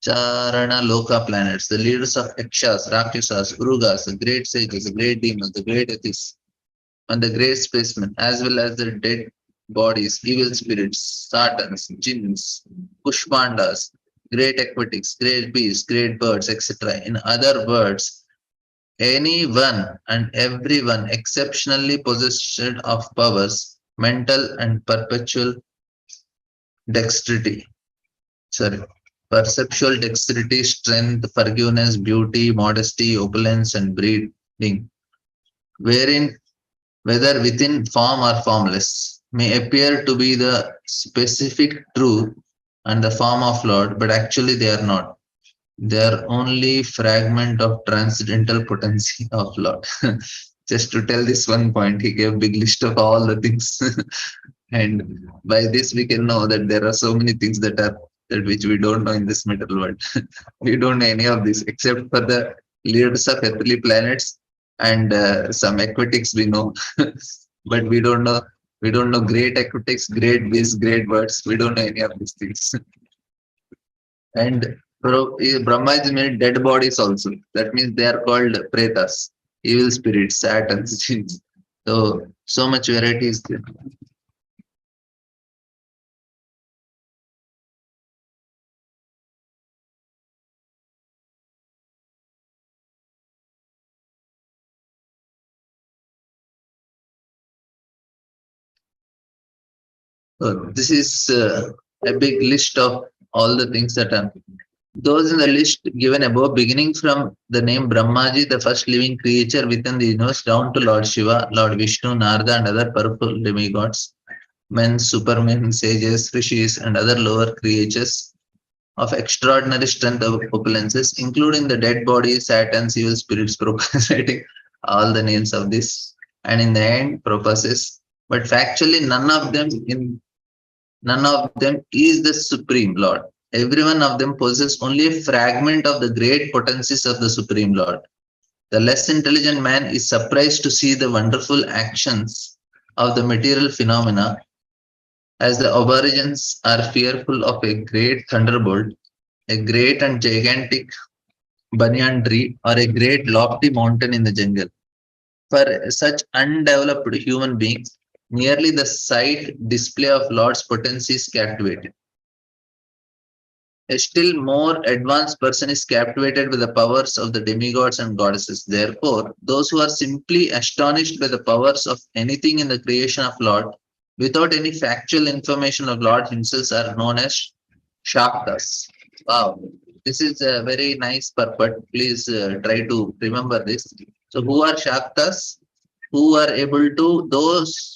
Loka planets, the leaders of Yakshas, Rakshasas, Urugas, the great sages, the great demons, the great atheists, and the great spacemen, as well as the dead bodies, evil spirits, satans, jinns, pushpandas, great aquatics, great beasts, great birds, etc. In other words, anyone and everyone exceptionally possessed of powers, mental and perpetual dexterity. Sorry. Perceptual dexterity, strength, forgiveness, beauty, modesty, opulence, and breeding, wherein whether within form or formless, may appear to be the specific truth and the form of Lord, but actually they are not. They are only fragment of transcendental potency of Lord. Just to tell this one point, he gave a big list of all the things. And by this we can know that there are so many things that are that which we don't know in this material world. We don't know any of this except for the leaders of earthly planets and some aquatics we know, but we don't know great aquatics, great beasts, great birds. We don't know any of these things. And Brahma is made dead bodies also. That means they are called pretas, evil spirits, satans, jinns. So much variety is there. So this is a big list of all the things that are those in the list given above, beginning from the name Brahmaji, the first living creature within the universe, down to Lord Shiva, Lord Vishnu, Narada, and other powerful demigods, men, supermen, sages, rishis, and other lower creatures of extraordinary strength of opulences, including the dead bodies, satans, evil spirits, propagating all the names of this, and in the end, proposes. But factually, none of them is the Supreme Lord. Every one of them possesses only a fragment of the great potencies of the Supreme Lord. The less intelligent man is surprised to see the wonderful actions of the material phenomena, as the aborigines are fearful of a great thunderbolt, a great and gigantic banyan tree, or a great lofty mountain in the jungle. For such undeveloped human beings, merely the sight display of Lord's potency is captivating. A still more advanced person is captivated by the powers of the demigods and goddesses. Therefore, those who are simply astonished by the powers of anything in the creation of Lord, without any factual information of Lord himself, are known as Shaktas. Wow, this is a very nice purport. Please try to remember this. So, who are Shaktas? Who are able to, those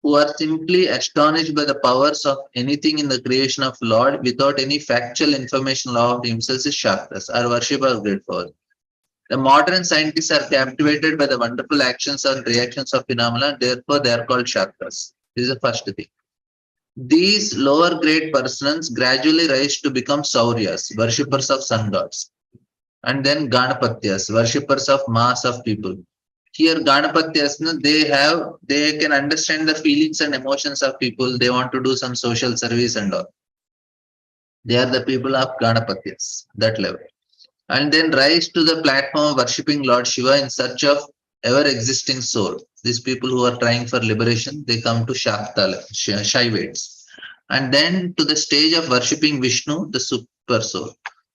who are simply astonished by the powers of anything in the creation of Lord without any factual information of himself is Shaktas, are worship of great power. The modern scientists are captivated by the wonderful actions and reactions of phenomena, therefore they are called Shaktas. This is the first thing. These lower grade persons gradually rise to become Sauryas, worshippers of sun gods, and then Ganapatyas, worshippers of mass of people. Here Ganapatyas, they can understand the feelings and emotions of people. They want to do some social service and all. They are the people of Ganapatyas, that level. And then rise to the platform of worshipping Lord Shiva in search of ever-existing soul. These people who are trying for liberation, they come to Shaivates. And then to the stage of worshipping Vishnu, the super soul,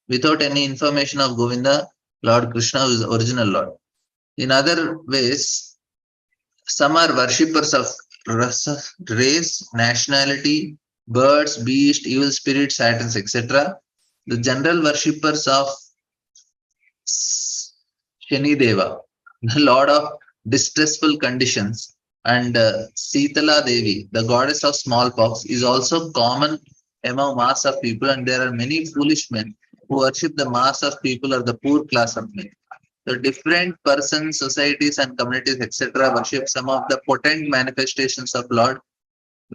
without any information of Govinda, Lord Krishna, who is the original Lord. In other ways, some are worshippers of race, nationality, birds, beasts, evil spirits, satans, etc. The general worshippers of Shani Deva, the lord of distressful conditions, and Sitala Devi, the goddess of smallpox, is also common among mass of people, and there are many foolish men who worship the mass of people or the poor class of men. The different persons, societies, and communities, etc., worship some of the potent manifestations of Lord,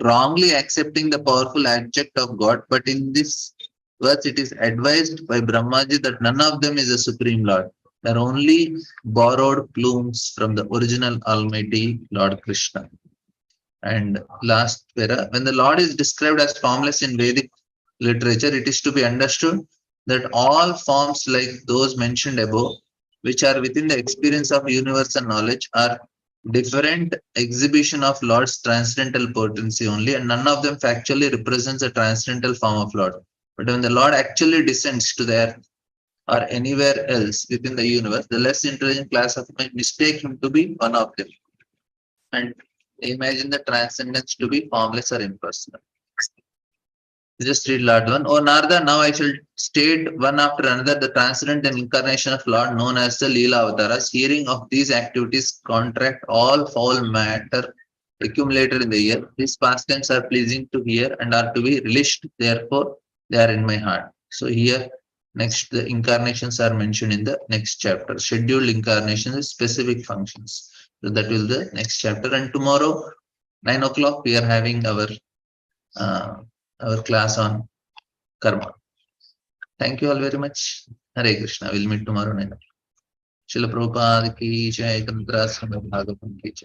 wrongly accepting the powerful adject of God. But in this verse, it is advised by Brahmaji that none of them is a supreme Lord. They are only borrowed plumes from the original Almighty Lord Krishna. And last para, when the Lord is described as formless in Vedic literature, it is to be understood that all forms like those mentioned above, which are within the experience of universal knowledge, are different exhibition of Lord's transcendental potency only, and none of them factually represents a transcendental form of Lord. But when the Lord actually descends to the earth or anywhere else within the universe, the less intelligent class of men mistake him to be one of them, and they imagine the transcendence to be formless or impersonal. Just read Lord 1. O Narada, now I shall state one after another the transcendental incarnation of Lord known as the Leela Avataras. Hearing of these activities contract all foul matter accumulated in the ear. These pastimes are pleasing to hear and are to be relished. Therefore, they are in my heart. So here, next, the incarnations are mentioned in the next chapter. Scheduled incarnations is specific functions. So that will be the next chapter. And tomorrow, 9 o'clock, we are having uh, our class on karma. Thank you all very much. Hare Krishna. We'll meet tomorrow night. Srila Prabhupada ki jai, Tantra Bhagavatam ki jai.